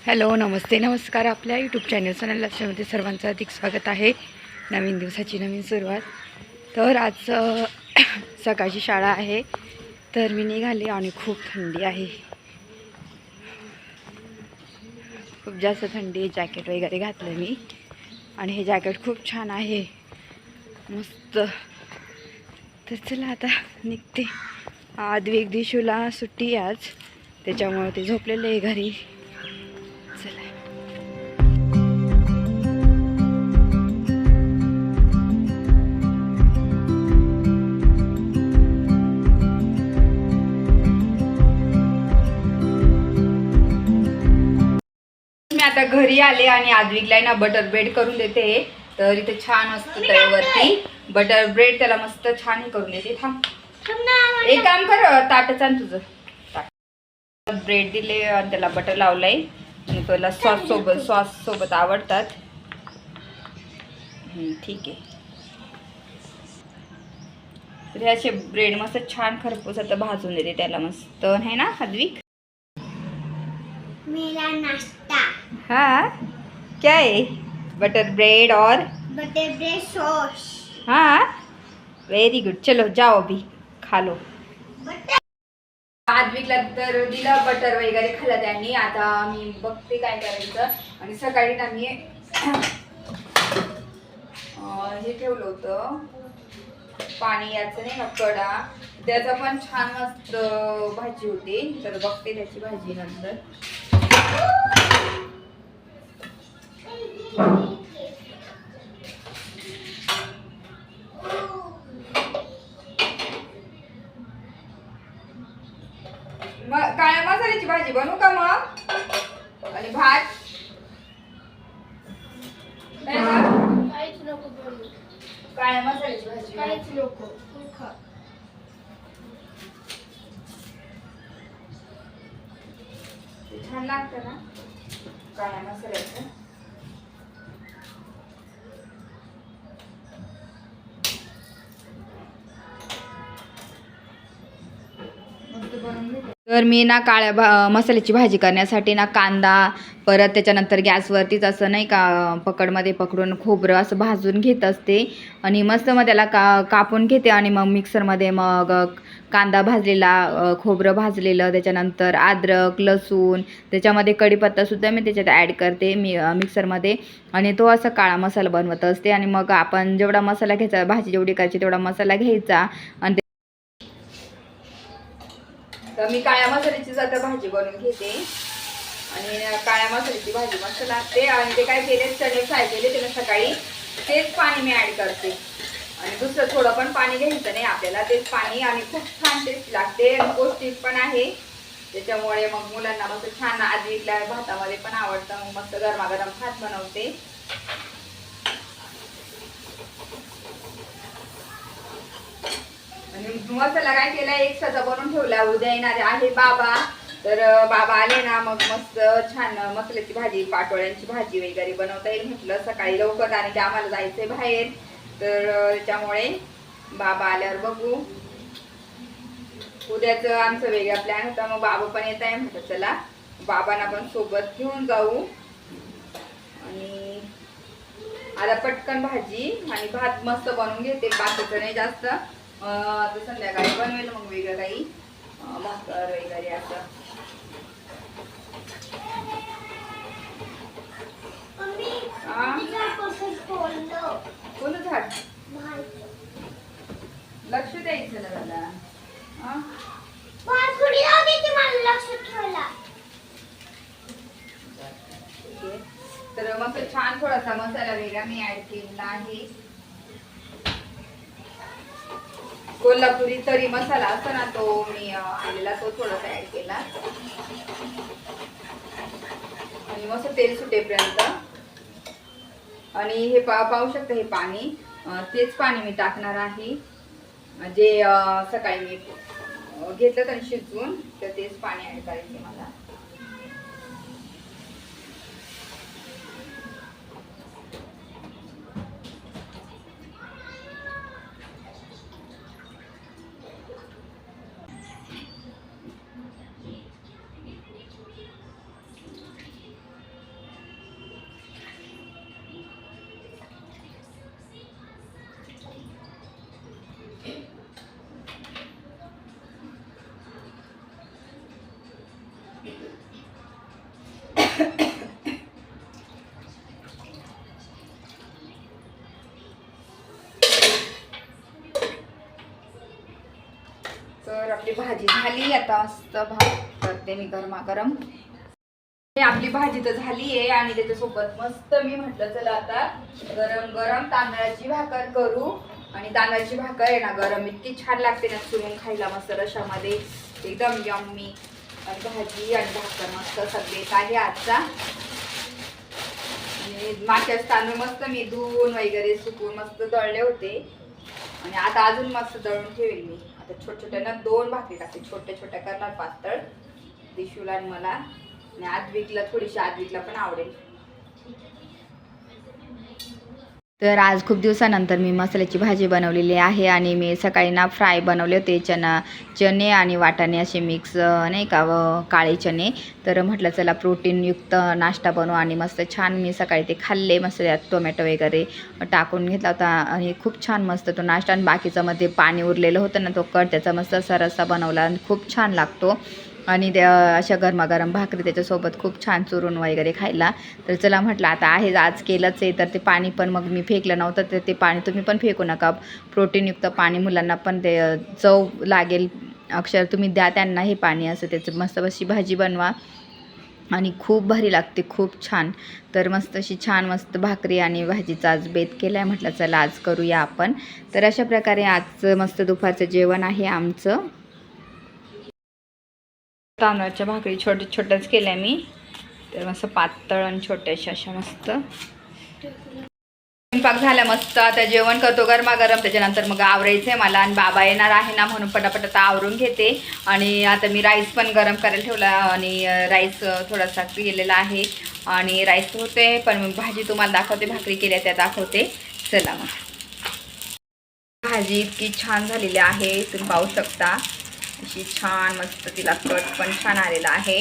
Hello, नमस्ते, नमस्कार. आपल्या YouTube channel Sonal लाईफस्टाईलमध्ये सर्वांचं अधिक स्वागत आहे. नवीन दिवसाची नवीन सुरुवात. तर आज सकाळची शाळा आहे, तर मी निघाले आणि खूप थंडी आहे, खूप जास्त थंडी आहे. जॅकेट वगैरे घातलं मी आणि हे जॅकेट खूप छान आहे, मस्त. तर चला आता निघते. आद्विक दिशूला सुट्टी आज, त्याच्यामुळे ते झोपलेले आहे घरी. चला. मी आता घरी आले आणि आद्विकला ना बटर ब्रेड करून देते. तर इथे छान असतं तव्यावरती बटर ब्रेड, त्याला मस्त छान हे करून देते. थांब, एक काम कर, ताटच आण तुझं. ब्रेड दिले आणि त्याला बटर लावलंय आणि त्याला सॉस सोबत आवडतात. ठीक आहे. तर हे असे ब्रेड मस्त छान खरपूस आता भाजून देते त्याला मस्त, है ना आद्विक? मेरा नाश्ता। हाँ, क्या है? बटर ब्रेड और बटर ब्रेड सॉस। हाँ, वेरी गुड. चलो जाओ, अभी खा लो. आद्विकला तर दिलं बटर वगैरे खाल्लं त्यांनी. आता मी बघते काय करायचं. आणि सकाळी ना मी हे ठेवलं होतं पाणी, याचं नाही का कडा, त्याचा पण छान मस्त भाजी होती. तर बघते त्याची भाजी नंतर. काळ्या मसाल्याची भाजी बनवू का मग? आणि भात काहीच नको बनवू. काळ्या मसाल्याची भाजी काहीच नको, तू खा. छान लागतं ना काळ्या मसाल्याचं. तर मी ना काळ्या मसाल्याची भाजी करण्यासाठी ना कांदा, परत त्याच्यानंतर गॅसवरतीच असं नाही का पकडमध्ये पकडून खोबरं असं भाजून घेत असते आणि मस्त मग त्याला कापून घेते. आणि मग मिक्सरमध्ये मग कांदा भाजलेला, खोबरं भाजलेलं, त्याच्यानंतर अद्रक, लसूण, त्याच्यामध्ये कढीपत्तासुद्धा मी त्याच्यात ॲड करते मिक्सरमध्ये. आणि तो असा काळा मसाला बनवत असते. आणि मग आपण जेवढा मसाला घ्यायचा, भाजी जेवढी करायची तेवढा मसाला घ्यायचा. आणि तर मी काळ्या मसाल्याचीच आता भाजी बनवून घेते. आणि काळ्या मसाल्याची भाजी मस्त लागते. आणि ते काय केले, चणे फ्राय केले त्याला सकाळी, तेच पाणी मी ॲड करते. आणि दुसरं थोडं पण पाणी घ्यायचं नाही आपल्याला, तेच पाणी. आणि खूप छान टेस्ट लागते आणि पौष्टिक पण आहे. त्याच्यामुळे मग मुलांना मस्त छान, आद्विकला भातामध्ये पण आवडतं. मग मस्त गरमागरम भात बनवते. आणि मसाला काय केला, एक्स्ट्राचा बनवून ठेवला. उद्या येणारे आहे बाबा, तर बाबा आले ना मग मस्त छान मसाल्याची भाजी, पाटोळ्यांची भाजी वगैरे बनवता येईल म्हटलं. सकाळी लवकर आणि ते आम्हाला जायचंय बाहेर, तर त्याच्यामुळे बाबा आल्यावर बघू. उद्याचं आमचं वेगळा प्लॅन होता, मग बाबा पण येत आहे म्हटलं चला बाबांना पण सोबत घेऊन जाऊ. आणि आता पटकन भाजी आणि भात मस्त बनवून घेते, बाकीचं नाही जास्त. तर संध्याकाळी बनवेल मग वेगळं काही, भाकर वगैरे असं. कोणतं झाड? लक्ष द्यायचं ना मला. तर मग छान थोडासा मसाला वेगळा मी ऍड केलेला आहे. कोल्हापुरी तरी मसाला असतो ना, तो मी आणलेला, तो थोडासा ऍड केला. आणि मस्त तेल सुटेपर्यंत. आणि हे पाहू शकता, हे पाणी, तेच पाणी मी टाकणार आहे जे सकाळी मी घेतलं तर शिजवून, तर तेच पाणी ऍड करायचे मला. तर आपली भाजी झाली. आता मस्त भात करते मी गरमागरम. आपली भाजी तर झाली आहे आणि त्याच्यासोबत मस्त मी म्हटलं चला आता गरम गरम तांदळाची भाकर करू. आणि तांदळाची भाकर आहे ना गरम इतकी छान लागते ना, चुरून खायला मस्त रशामध्ये एकदम यम्मी. आणि भाजी आणि भाकर मस्त सगळेच आहे आजचा. आणि मागच्याच तांदूळ मस्त मी धुवून वगैरे सुकून मस्त दळले होते आणि आता अजून मस्त दळून ठेवेल मी. आता छोट्या ना 2 भाकरी टाकते, छोट्या छोट्या करणार पातळ दिशूला आणि मला. आणि आद्विकला थोडीशी, आद्विकला पण आवडेल. तर आज खूप दिवसानंतर मी मसाल्याची भाजी बनवलेली आहे. आणि मी सकाळी ना फ्राय बनवले होते चणे आणि वाटाणे असे मिक्स नाही का काळे चणे. तर म्हटलं चला प्रोटीनयुक्त नाश्ता बनवू आणि मस्त छान मी सकाळी ते खाल्ले. मस्त त्यात टोमॅटो वगैरे टाकून घेतला होता आणि खूप छान मस्त तो नाश्ता. आणि बाकीचं मध्ये पाणी उरलेलं होतं ना, तो त्याचा मस्त असा रस्सा बनवला आणि खूप छान लागतो. आणि त्या अशा गरमागरम भाकरी त्याच्यासोबत खूप छान चुरून वगैरे खायला. तर चला म्हटलं आता आहे आज केलंच आहे, तर ते पाणी पण मग मी फेकलं नव्हतं, तर ते पाणी तुम्ही पण फेकू नका. प्रोटीनयुक्त पाणी, मुलांना पण ते चव लागेल. अक्षर तुम्ही द्या त्यांना हे पाणी. असं त्याचं मस्त अशी भाजी बनवा आणि खूप भारी लागते, खूप छान. तर मस्त अशी छान मस्त भाकरी आणि भाजीचा आज बेत केला आहे. म्हटलं चला आज करूया आपण. तर अशा प्रकारे आज मस्त दुपारचं जेवण आहे आमचं. तांदळाच्या भाकरी छोट्या छोट्याच केल्या मी, तर मस्त पातळ आणि छोट्याशा अशा मस्त. स्वयंपाक झाला मस्त. आता जेवण करतो गरमागरम. त्याच्यानंतर मग आवरायचं आहे मला आणि बाबा येणार आहे ना, म्हणून पटापट आता आवरून घेते. आणि आता मी राईस पण गरम करायला ठेवला आणि राईस थोडासा केलेला आहे आणि राईस होते. पण मग भाजी तुम्हाला दाखवते, भाकरी केल्या त्या दाखवते. चला मग. भाजी इतकी छान झालेली आहे, तुम्ही पाहू शकता. अशी छान मस्त, तिला कट पण छान आलेला आहे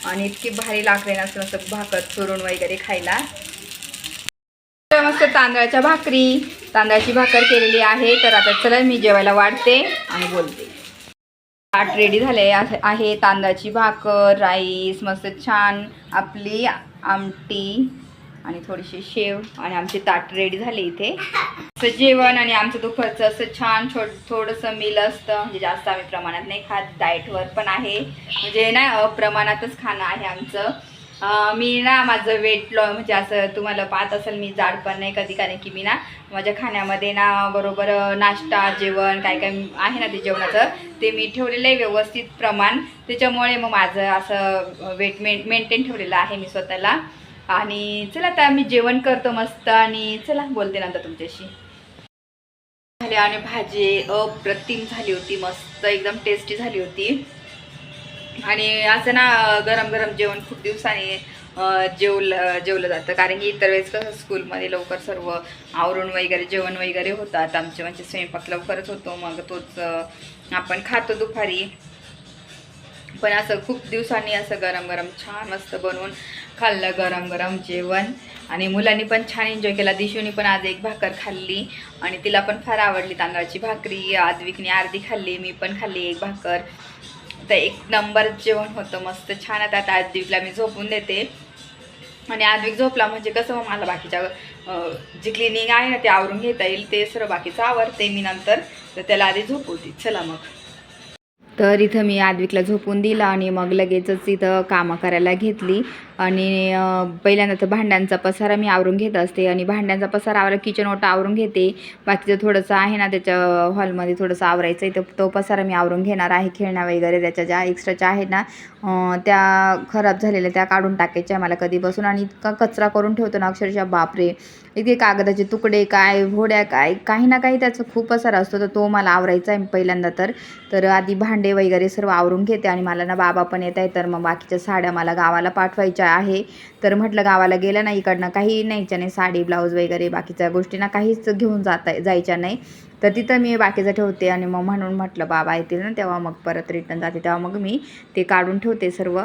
आणि इतकी भारी लागते ना असं भाकर चुरून वगैरे खायला. मस्त तांदळाची भाकर केलेली आहे. तर आता चला मी जेवायला वाढते आणि बोलते. ताट रेडी झाले आहे. तांदळाची भाकर, राईस, मस्त छान आपली आमटी आणि थोडीशी शेव आणि आमचे ताट रेडी झाले इथे. असं जेवण आणि आमचं दुपारचं असं छान थोडंसं मील असतं. म्हणजे जास्त आम्ही प्रमाणात नाही खात, डाएटवर पण आहे, म्हणजे ना प्रमाणातच खाणं आहे आमचं. मी ना माझं वेट लॉस म्हणजे असं तुम्हाला पाहत असेल, मी जाड पण नाही कधी, कारण की मी ना माझ्या खाण्यामध्ये ना बरोबर नाश्ता जेवण काय काय आहे ना ते जेवणाचं ते मी ठेवलेलं आहे व्यवस्थित प्रमाण. त्याच्यामुळे मग माझं असं वेट मेंटेन ठेवलेलं आहे मी स्वतःला. आणि चला आता मी जेवण करतो मस्त आणि चला बोलते नंतर तुमच्याशी. झाले आणि भाजी अप्रतिम झाली होती, मस्त एकदम टेस्टी झाली होती. आणि असं ना गरम गरम जेवण खूप दिवसांनी जेवलं जातं, कारण की इतर वेळेस कसं स्कूलमध्ये लवकर सर्व आवरून वगैरे जेवण वगैरे होतात आमचे, म्हणजे स्वयंपाक लवकरच होतो, मग तोच आपण खातो दुपारी. पण असं खूप दिवसांनी असं गरम गरम छान मस्त बनवून खाल्लं गरम गरम जेवण. आणि मुलांनी पण छान एन्जॉय केला. दिशूनी पण आज एक भाकर खाल्ली आणि तिला पण फार आवडली तांदळाची भाकरी. आद्विकने अर्धी खाल्ली, मी पण खाल्ली एक भाकर. तर एक नंबर जेवण होतं, मस्त छान. आता आद्विकला मी झोपून देते आणि आद्विक झोपला म्हणजे कसं मग मला बाकीच्या जी क्लिनिंग आहे ना ते आवरून घेता येईल, ते सर्व बाकीचं आवरते मी नंतर. तर त्याला आधी झोपवते. चला मग. तर इथं मी आद्विकला झोपून दिला आणि मग लगेचच इथं कामं करायला घेतली. आणि पहिल्यांदा तर भांड्यांचा पसारा मी आवरून घेत असते आणि भांड्यांचा पसारा आवरा, किचन ओटा आवरून घेते. बाकीचं थोडंसं आहे ना त्याच्या हॉलमध्ये थोडंसं आवरायचं आहे, तर तो पसारा मी आवरून घेणार आहे. खेळण्या वगैरे त्याच्या ज्या एक्स्ट्राच्या आहेत ना त्या खराब झालेल्या त्या काढून टाकायच्या मला कधीपासून. आणि इतका कचरा करून ठेवतो ना अक्षरशः बापरे, इतके कागदाचे तुकडे काय घोड्या काय काही ना काही त्याचं खूप पसारा असतो, तर तो मला आवरायचा आहे पहिल्यांदा. तर आधी भांडे वगैरे सर्व आवरून घेते. आणि मला ना बाबा पण येत आहे, तर मग बाकीच्या साड्या मला गावाला पाठवायच्या आहे. तर म्हटलं गावाला गेलं ना इकडनं काही न्यायच्या नाही, साडी ब्लाऊज वगैरे बाकीच्या गोष्टी ना काहीच घेऊन जायच्या नाही. तर तिथं मी बाकीचं ठेवते आणि मग म्हणून म्हटलं बाबा येतील ना तेव्हा मग परत रिटर्न जाते तेव्हा मग मी ते काढून ठेवते सर्व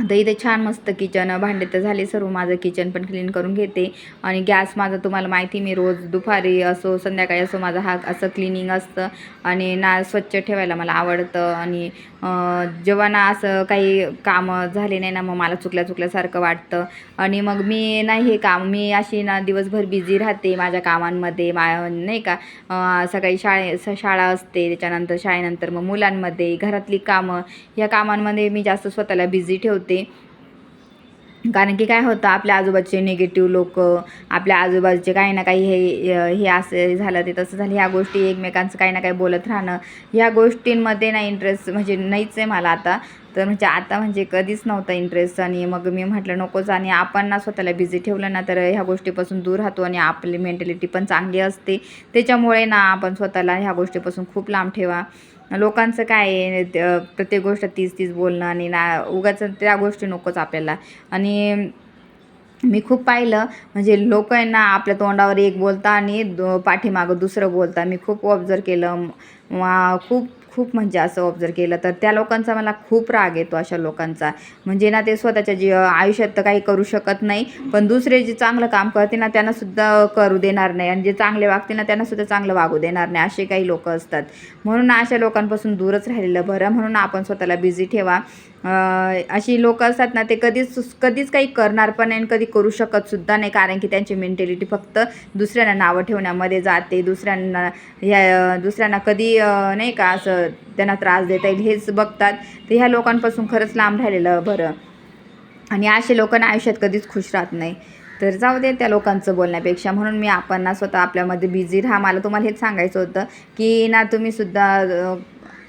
आता इथे छान मस्त किचन भांडे तर झाले सर्व, माझं किचन पण क्लीन करून घेते. आणि गॅस माझं तुम्हाला माहिती, मी रोज दुपारी असो संध्याकाळी असो माझा हा असं क्लिनिंग असतं. आणि ना स्वच्छ ठेवायला मला आवडतं. आणि जेव्हा ना असं काही कामं झाले नाही ना मग मला चुकल्यासारखं वाटतं. आणि मग मी नाही हे काम, मी अशी ना दिवसभर बिझी राहते माझ्या कामांमध्ये, नाही का. सकाळी शाळा असते, त्याच्यानंतर शाळेनंतर मग मुलांमध्ये घरातली कामं, ह्या कामांमध्ये मी जास्त स्वतःला बिझी ठेवते. कारण की काय होतं, आपल्या आजूबाजूचे निगेटिव्ह लोक, आपल्या आजूबाजूचे काही ना काही हे असं झालं ते तसं झालं, ह्या गोष्टी एकमेकांचं काही ना काही बोलत राहणं, ह्या गोष्टींमध्ये ना इंटरेस्ट म्हणजे नाहीच आहे मला आता. तर म्हणजे आता म्हणजे कधीच नव्हता इंटरेस्ट. आणि मग मी म्हटलं नकोच. आणि आपण ना स्वतःला बिझी ठेवलं ना तर ह्या गोष्टीपासून दूर राहतो आणि आपली मेंटॅलिटी पण चांगली असते. त्याच्यामुळे ना आपण स्वतःला ह्या गोष्टीपासून खूप लांब ठेवा. लोकांचं काय आहे, प्रत्येक गोष्ट तीच बोलणं आणि ना उगाच त्या गोष्टी नकोच आपल्याला. आणि मी खूप पाहिलं म्हणजे लोक आहे ना आपल्या तोंडावर एक बोलता आणि पाठीमागं दुसरं बोलता. मी खूप ऑब्झर्व केलं, खूप खूप म्हणजे असं ऑब्झर्व केलं. तर त्या लोकांचा मला खूप राग येतो, अशा लोकांचा. म्हणजे ना ते स्वतःच्या आयुष्यात तर काही करू शकत नाही, पण दुसरे जे चांगलं काम करते ना त्यांनासुद्धा करू देणार नाही, आणि जे चांगले वागते ना त्यांनासुद्धा चांगलं वागू देणार नाही, असे काही लोक असतात. म्हणून अशा लोकांपासून दूरच राहिलेलं बरं. म्हणून आपण स्वतःला बिझी ठेवा. अशी लोक असतात ना ते कधीच काही करणार पण नाही आणि कधी करू शकत सुद्धा नाही. कारण की त्यांची मेंटॅलिटी फक्त दुसऱ्यांना नावं ठेवण्यामध्ये जाते. दुसऱ्यांना कधी नाही का असं त्यांना त्रास देता येईल हेच बघतात. तर ह्या लोकांपासून खरंच लांब राहिलेलं बरं. आणि असे लोकांना आयुष्यात कधीच खुश राहत नाही. तर जाऊ दे त्या लोकांचं बोलण्यापेक्षा. म्हणून मी आपण ना स्वतः आपल्यामध्ये बिझी राहा. मला तुम्हाला हेच सांगायचं होतं की ना तुम्हीसुद्धा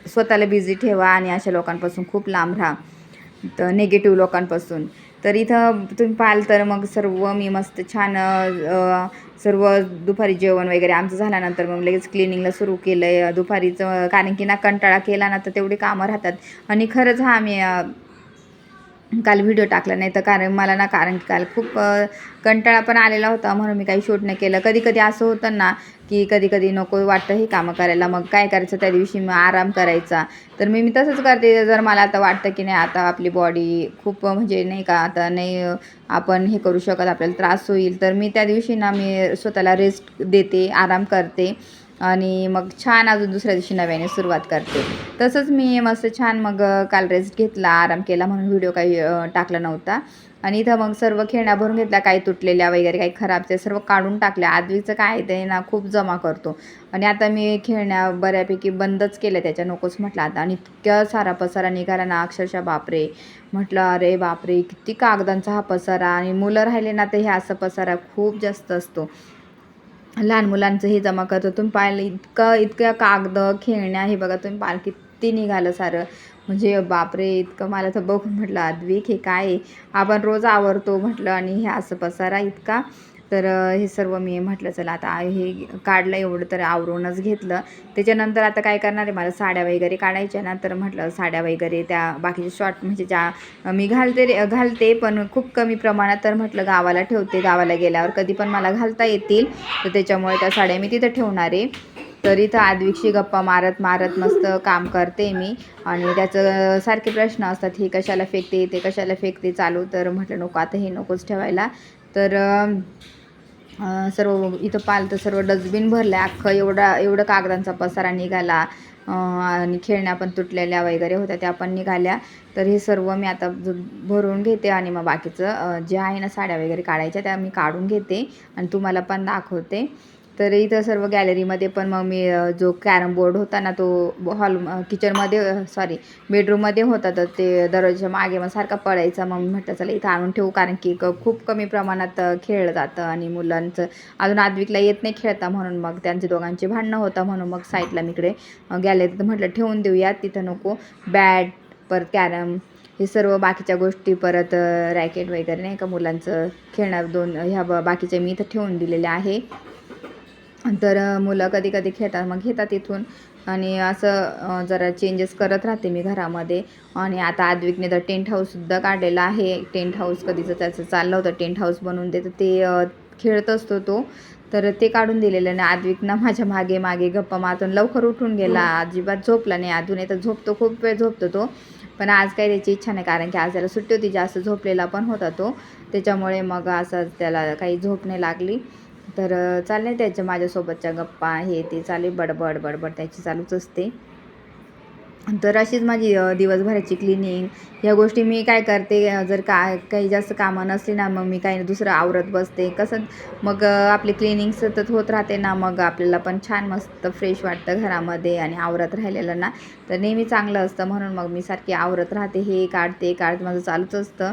स्वतःला बिझी ठेवा आणि अशा लोकांपासून खूप लांब राहा, तर निगेटिव्ह लोकांपासून. तर इथं तुम्ही पाहाल तर मग सर्व मी मस्त छान सर्व दुपारी जेवण वगैरे आमचं झाल्यानंतर मग लगेच क्लिनिंगला सुरू केलं आहे दुपारीचं. कारण की ना कंटाळा केला ना तर तेवढी कामं राहतात. आणि खरंच मी काल व्हिडिओ टाकला नाही तर कारण की काल खूप कंटाळा पण आलेला होता, म्हणून मी काही शूट नाही केलं. कधी असं होतं ना की कधी नको वाटतं हे कामं करायला, मग काय करायचं त्या दिवशी मग आराम करायचा. तर मी तसंच करते. जर मला आता वाटतं की नाही आता आपली बॉडी खूप म्हणजे नाही का आता नाही आपण हे करू शकत, आपल्याला त्रास होईल, तर मी त्या दिवशी ना मी स्वतःला रेस्ट देते, आराम करते. आणि मग छान अजून दुसऱ्या दिवशी नव्याने सुरुवात करते. तसंच मी मस्त छान मग काल रेस्ट घेतला, आराम केला, म्हणून व्हिडिओ काही टाकला नव्हता. आणि इथं मग सर्व खेळण्या भरून घेतल्या, काही तुटलेल्या वगैरे काही खराब ते सर्व काढून टाकल्या. आधीचं काय ते ना खूप जमा करतो. आणि आता मी खेळण्या बऱ्यापैकी बंदच केल्या, त्याच्या नकोच म्हटलं आता. आणि इतक्या सारा पसारा निघाला ना अक्षरशः बापरे. म्हटलं अरे बापरे किती कागदांचा हा पसारा. आणि मुलं राहिले ना तर हे असं पसारा खूप जास्त असतो. लहान मुलांचं हे जमा करतो. तुम्ही पाहिलं इतक्या कागद खेळण्या, हे बघा तुम्ही पाहिलं किती निघालं सारं. म्हणजे बापरे इतकं मला तर बघून म्हटलं अद्विक हे काय आहे, आपण रोज आवरतो म्हटलं आणि हे असं पसारा इतका. तर हे सर्व मी म्हटलं चला आता हे काढलं एवढं तर आवरूनच घेतलं. त्याच्यानंतर आता काय करणार आहे, मला साड्या वगैरे काढायच्या ना, तर म्हटलं साड्या वगैरे त्या बाकीचे शॉर्ट म्हणजे ज्या मी घालते पण खूप कमी प्रमाणात. तर म्हटलं गावाला ठेवते, गावाला गेल्यावर कधी पण मला घालता येतील, तर त्याच्यामुळे त्या साड्या मी तिथं ठेवणार आहे. तर इथं आद्विकशी गप्पा मारत मस्त काम करते मी. आणि त्याचं सारखे प्रश्न असतात, हे कशाला फेकते ते कशाला फेकते चालू. तर म्हटलं नको आता हे नकोच ठेवायला. तर सर्व इथं पालतं सर्व डस्टबिन भरलं आहे अख्खं, एवढं कागदांचा पसारा निघाला. आणि खेळण्या पण तुटलेल्या वगैरे होत्या त्या पण निघाल्या. तर हे सर्व मी आता भरून घेते आणि मग बाकीचं जे आहे ना साड्या वगैरे काढायच्या त्या मी काढून घेते आणि तुम्हाला पण दाखवते. तर इथं सर्व गॅलरीमध्ये पण मग मी जो कॅरम बोर्ड होता ना तो किचनमध्ये बेडरूममध्ये होता, तर ते दरवाजाच्या मागे मग सारखा पडायचा. मग म्हटलं चला इथं आणून ठेवू, कारण की खूप कमी प्रमाणात खेळलं जातं आणि मुलांचं अजून आद्विकला येत नाही खेळता, म्हणून मग त्यांचे दोघांचे भांडणं होतं. म्हणून मग साईडला मी इकडे गॅलरीत म्हटलं ठेवून देऊयात, तिथं नको. बॅट परत कॅरम हे सर्व बाकीच्या गोष्टी, परत रॅकेट वगैरे नाही का मुलांचं खेळणं ह्या बाकीच्या मी इथं ठेवून दिलेल्या आहे. तर मुलं कधी खेळतात मग घेतात इथून. आणि असं जरा चेंजेस करत राहते मी घरामध्ये. आणि आता आद्विकने तर टेंट हाऊससुद्धा काढलेला आहे. टेंट हाऊस कधीचं त्याचं चाललं होतं टेंट हाऊस बनवून दे, तर ते खेळत असतो तो. तर ते काढून दिलेलं नाही. आद्विक ना माझ्या मागे गप्पा मारून लवकर उठून गेला, अजिबात झोपला नाही. अजून तर झोपतो, खूप वेळ झोपतो तो. पण आज काही त्याची इच्छा नाही, कारण की आज त्याला सुट्टी होती, जास्त झोपलेला पण होता तो, त्याच्यामुळे मग असं त्याला काही झोप नाही लागली. तर चालले त्याच्या माझ्यासोबतच्या गप्पा हे ते चालू बडबड बडबड त्याची चालूच असते. तर अशीच माझी दिवसभराची क्लिनिंग ह्या गोष्टी मी काय करते, जर काही जास्त कामं नसली ना, मग मी काही दुसरं आवरत बसते. कसं मग आपली क्लिनिंग सतत होत राहते ना, मग आपल्याला पण छान मस्त फ्रेश वाटतं घरामध्ये, आणि आवरत राहिलेलं ना तर नेहमी चांगलं असतं. म्हणून मग मी सारखी आवरत राहते, हे काढते माझं चालूच असतं.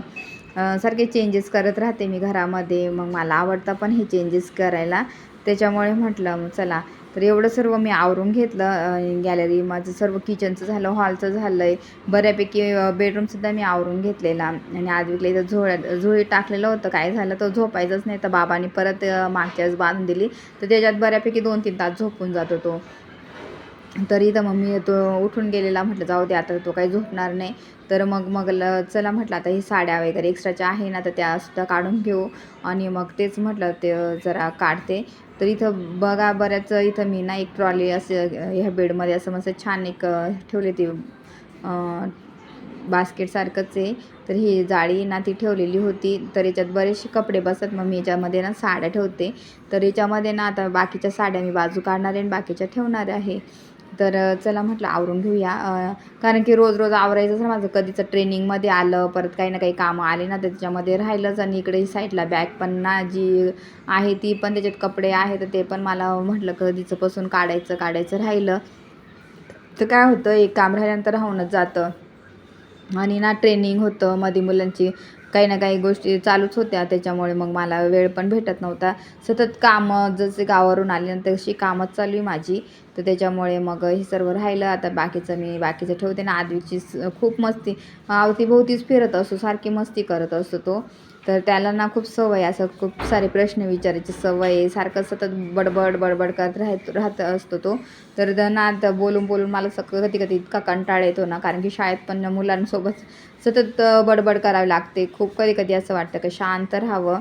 सारखे चेंजेस करत राहते मी घरामध्ये. मग मला आवडतं पण हे चेंजेस करायला, त्याच्यामुळे म्हटलं चला. तर एवढं सर्व मी आवरून घेतलं. गॅलरी माझं सर्व किचनचं झालं, हॉलचं झालं आहे, बऱ्यापैकी बेडरूमसुद्धा मी आवरून घेतलेला. आणि आद्विकला इथं झोळी टाकलेलं होतं. काय झालं, तो झोपायचंच नाही, तर बाबांनी परत मागच्या वेळेस बांधून दिली, तर त्याच्यात बऱ्यापैकी 2-3 तास झोपून जातो तो. तरी तर मम्मी तो उठून गेलेला, म्हटलं जाऊ दे आता तो काही झोपणार नाही. तर मग चला म्हटलं आता ही साड्या वगैरे एक्स्ट्राच्या आहे ना, तर त्यासुद्धा काढून घेऊ. आणि मग तेच म्हटलं ते जरा काढते. तर इथं बघा, बऱ्याच इथं मी ना एक ट्रॉली असं ह्या बेडमध्ये असं मस्त छान एक ठेवली ती बास्केटसारखंच आहे. तर ही जाळी ना ती ठेवलेली होती, तर याच्यात बरेचसे कपडे बसतात. मग मी याच्यामध्ये ना साड्या ठेवते. तर याच्यामध्ये ना आता बाकीच्या साड्या मी बाजू काढणार आहे आणि बाकीच्या ठेवणार आहे. तर चला म्हटलं आवरून घेऊया, कारण की रोज रोज आवरायचंच ना माझं. कधीच ट्रेनिंगमध्ये आलं, परत काही ना काही कामं आली ना, तर त्याच्यामध्ये राहिलंच. आणि इकडे साईडला बॅग पण ना जी आहे ती पण त्याच्यात कपडे आहेत, तर ते पण मला म्हटलं कधीचंपासून काढायचं राहिलं. तर काय होतं, एक काम राहिल्यानंतर राहूनच जातं. आणि ना ट्रेनिंग होतं मध्ये, मुलांची काही ना काही गोष्टी चालूच होत्या, त्याच्यामुळे मग मला वेळ पण भेटत नव्हता. सतत कामं, जसे गावावरून आल्यानंतर अशी कामच चालू आहे माझी, तर त्याच्यामुळे मग हे सर्व राहिलं. आता बाकीचं ठेवते ना. आद्विकची खूप मस्ती, अवतीभोवतीच फिरत असतो, सारखी मस्ती करत असतो तो. तर त्याला ना खूप सवय, असं खूप सारे प्रश्न विचारायची सवय आहे, सारखं सतत बडबड करत राहत असतो तो. तर ना आता बोलून मला कधी कधी इतका कंटाळा येतो ना, कारण की शाळेत पण मुलांसोबत सतत बडबड करावी लागते. खूप कधी असं वाटतं की शांत राहावं.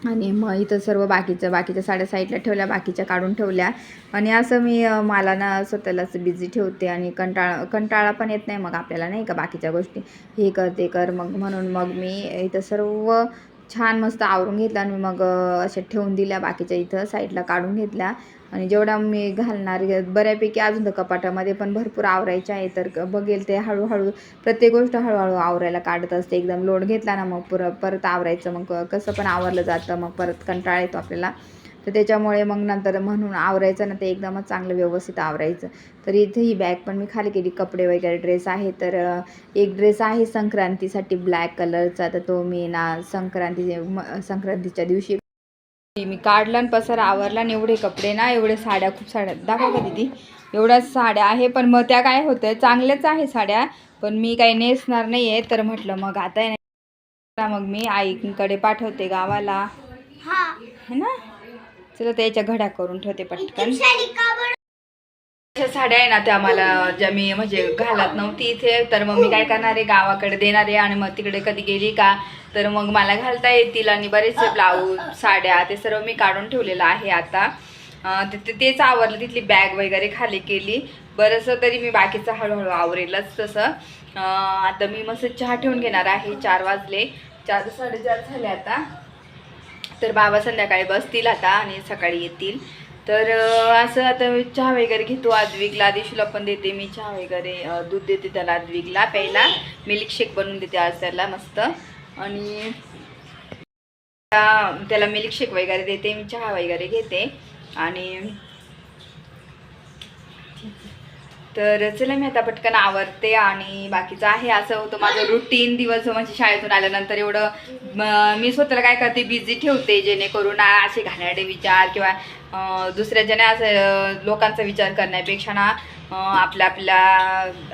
आणि मग इथं सर्व बाकीच्या साड्या साईडला ठेवल्या, बाकीच्या काढून ठेवल्या. आणि असं मी मला ना स्वतःला असं बिझी ठेवते, आणि कंटाळा पण येत नाही मग आपल्याला, नाही का, बाकीच्या गोष्टी हे कर ते कर. मग म्हणून मग मी इथं सर्व छान मस्त आवरून घेतलं, आणि मग अशा ठेवून दिल्या, बाकीच्या इथं साईडला काढून घेतल्या. आणि जेवढा मी घालणार बऱ्यापैकी अजून तर कपाटामध्ये पण भरपूर आवरायच्या आहे, तर बघेल ते हळूहळू प्रत्येक गोष्ट हळूहळू आवरायला काढत असते. एकदम लोड घेतला ना, मग परत आवरायचं, मग कसं पण आवरलं जातं, मग परत कंटाळा येतो आपल्याला. तर त्याच्यामुळे मग नंतर म्हणून आवरायचं ना, ते एकदमच चांगलं व्यवस्थित आवरायचं. तर इथे ही बॅग पण मी खाली केली, कपडे वगैरे ड्रेस आहे. तर एक ड्रेस आहे संक्रांतीसाठी ब्लॅक कलरचा, तर तो मी ना संक्रांतीच्या दिवशी मी काढला आणि पसारा आवरला. आणि एवढे कपडे ना, एवढे साड्या, खूप साड्या दाखवा का दीदी, एवढ्या साड्या आहे. पण मग त्या काय होतं, चांगल्याच आहे साड्या, पण मी काही नेसणार नाही आहे. तर म्हटलं मग आता मग मी आईकडे पाठवते गावाला, है ना. चला त्याच्या घड्या करून ठेवते पटकन. अशा साड्या आहे ना, त्या मला ज्या मी म्हणजे घालत नव्हती इथे, तर मग मी काय करणार आहे, गावाकडे देणार आहे. आणि मग तिकडे कधी गेली का तर मग मला घालता येतील. आणि बरेचसे ब्लाऊज, साड्या, ते सर्व मी काढून ठेवलेलं आहे आता. तेच आवरलं, तिथली बॅग वगैरे खाली केली. बरंचसं तरी मी बाकीचं हळूहळू आवरेलच तसं. आता मी मस्त चहा ठेवून घेणार आहे. 4 वाजले, 4-4:30 झाले आता. तर बाबा संध्याकाळी बसतील आता आणि सकाळी येतील. तर असं आता चहा वगैरे घेतो. आद्विकला, आदिशूला पण देते मी चहा वगैरे, दूध देते त्याला आद्विकला प्यायला, मिल्कशेक बनवून देते आज त्याला मस्त. आणि त्याला मिल्कशेक वगैरे देते, मी चहा वगैरे घेते. आणि तर चला मी आता पटकन आवरते. आणि बाकीचं आहे, असं होतं माझं रुटीन दिवस. म्हणजे शाळेतून आल्यानंतर एवढं मी स्वतःला काय करते, बिझी ठेवते, जेणेकरून असे घाणेरडे विचार किंवा दुसऱ्याच्याने असं लोकांचा विचार करण्यापेक्षा ना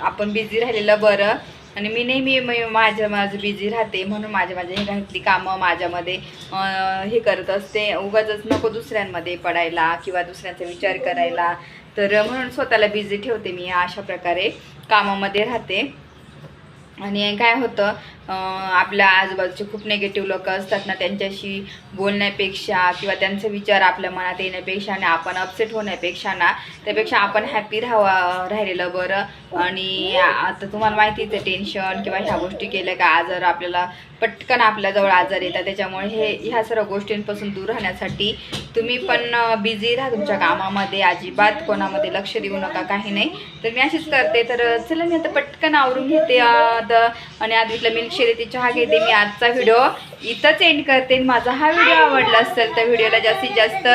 आपण बिझी राहिलेलं बरं. आणि मी नेहमी माझं बिझी राहते, म्हणून माझ्या हे घरातली कामं माझ्यामध्ये हे करत असते. उगाचच नको दुसऱ्यांमध्ये पडायला किंवा दुसऱ्यांचा विचार करायला. तर म्हणून स्वतःला बिझी ठेवते मी, अशा प्रकारे कामामध्ये राहते. आणि काय होतं आपल्या आजूबाजूचे खूप निगेटिव्ह लोक असतात ना, त्यांच्याशी बोलण्यापेक्षा किंवा त्यांचे विचार आपल्या मनात येण्यापेक्षा आणि आपण अपसेट होण्यापेक्षा ना, त्यापेक्षा आपण हॅपी राहिलेलं बरं. आणि आता तुम्हाला माहितीच आहे, टेन्शन किंवा ह्या गोष्टी केल्या का आजार आपल्याला पटकन आपल्याजवळ आजार येतात. त्याच्यामुळे ह्या सर्व गोष्टींपासून दूर राहण्यासाठी तुम्ही पण बिझी राहा तुमच्या कामामध्ये, अजिबात कोणामध्ये लक्ष देऊ नका, काही नाही. तर मी अशीच करते. तर चला मी आता पटकन आवरून घेते आणि आधीतला मिल्क शर्यती चहा घेते. मी आजचा व्हिडिओ इथंच एंड करते. माझा हा व्हिडिओ आवडला असेल तर व्हिडिओला जास्तीत जास्त